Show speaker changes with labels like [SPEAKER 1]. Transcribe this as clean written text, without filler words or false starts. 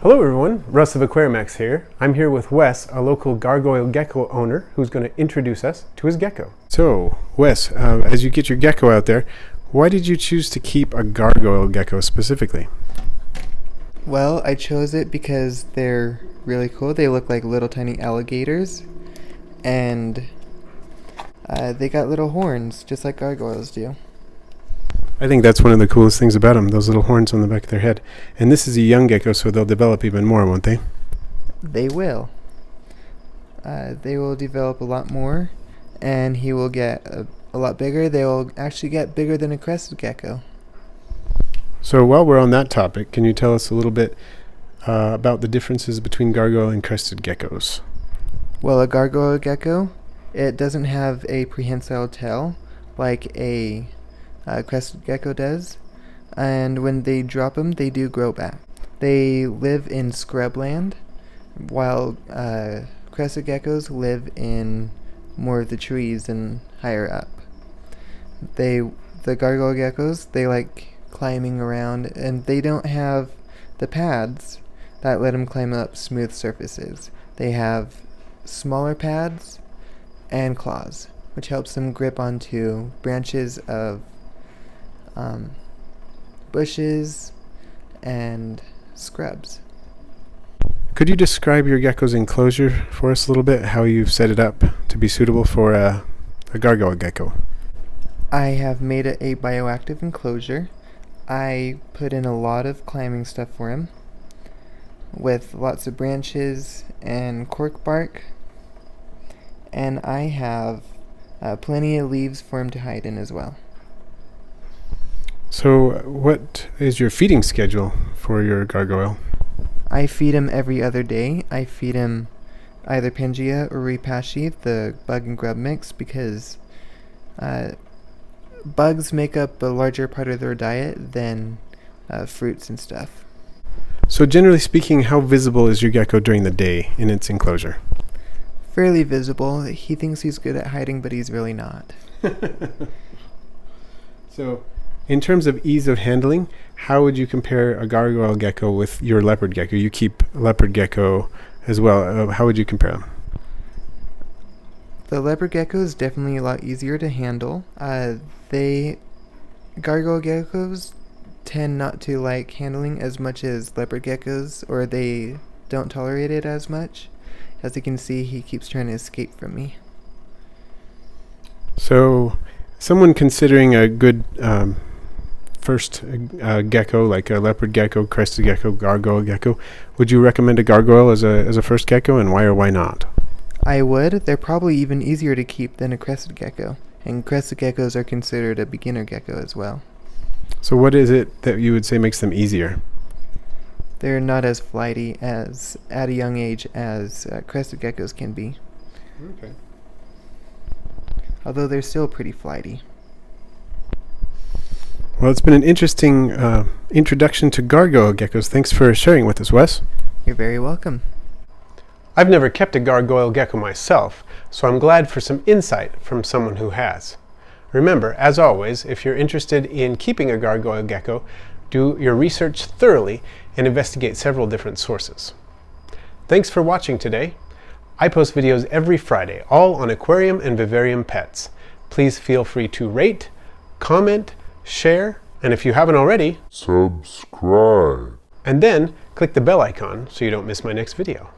[SPEAKER 1] Hello everyone, Russ of Aquariumex here. I'm here with Wes, a local Gargoyle Gecko owner, who's going to introduce us to his gecko. So, Wes, as you get your gecko out there, why did you choose to keep a Gargoyle Gecko specifically?
[SPEAKER 2] Well, I chose it because they're really cool. They look like little tiny alligators, and they got little horns, just like gargoyles do.
[SPEAKER 1] I think that's one of the coolest things about them, those little horns on the back of their head. And this is a young gecko, so they'll develop even more, won't they?
[SPEAKER 2] They will. They will develop a lot more, and he will get a lot bigger. They will actually get bigger than a crested gecko.
[SPEAKER 1] So while we're on that topic, can you tell us a little bit about the differences between gargoyle and crested geckos?
[SPEAKER 2] Well, a gargoyle gecko, it doesn't have a prehensile tail like a crested gecko does, and when they drop them, they do grow back. They live in scrubland, while crested geckos live in more of the trees and higher up. The gargoyle geckos, they like climbing around, and they don't have the pads that let them climb up smooth surfaces. They have smaller pads and claws, which helps them grip onto branches of bushes and scrubs.
[SPEAKER 1] Could you describe your gecko's enclosure for us a little bit, how you've set it up to be suitable for a gargoyle gecko?
[SPEAKER 2] I have made it a bioactive enclosure. I put in a lot of climbing stuff for him, with lots of branches and cork bark, and I have plenty of leaves for him to hide in as well.
[SPEAKER 1] So what is your feeding schedule for your gargoyle?
[SPEAKER 2] I feed him every other day. I feed him either Pangea or Repashy, the bug and grub mix, because bugs make up a larger part of their diet than fruits and stuff.
[SPEAKER 1] So generally speaking, how visible is your gecko during the day in its enclosure?
[SPEAKER 2] Fairly visible. He thinks he's good at hiding, but he's really not.
[SPEAKER 1] So, in terms of ease of handling, how would you compare a gargoyle gecko with your leopard gecko? You keep leopard gecko as well. How would you compare them?
[SPEAKER 2] The leopard gecko is definitely a lot easier to handle. Gargoyle geckos tend not to like handling as much as leopard geckos, or they don't tolerate it as much. As you can see, he keeps trying to escape from me.
[SPEAKER 1] So, someone considering a good first gecko, like a leopard gecko, crested gecko, gargoyle gecko, would you recommend a gargoyle as a first gecko, and why or why not?
[SPEAKER 2] I would. They're probably even easier to keep than a crested gecko, and crested geckos are considered a beginner gecko as well.
[SPEAKER 1] So what is it that you would say makes them easier?
[SPEAKER 2] They're not as flighty as at a young age as crested geckos can be.
[SPEAKER 1] Okay.
[SPEAKER 2] Although they're still pretty flighty.
[SPEAKER 1] Well, it's been an interesting introduction to gargoyle geckos. Thanks for sharing with us, Wes.
[SPEAKER 2] You're very welcome.
[SPEAKER 1] I've never kept a gargoyle gecko myself, so I'm glad for some insight from someone who has. Remember, as always, if you're interested in keeping a gargoyle gecko, do your research thoroughly and investigate several different sources. Thanks for watching today. I post videos every Friday, all on aquarium and vivarium pets. Please feel free to rate, comment, share, and if you haven't already,
[SPEAKER 3] subscribe.
[SPEAKER 1] And then click the bell icon so you don't miss my next video.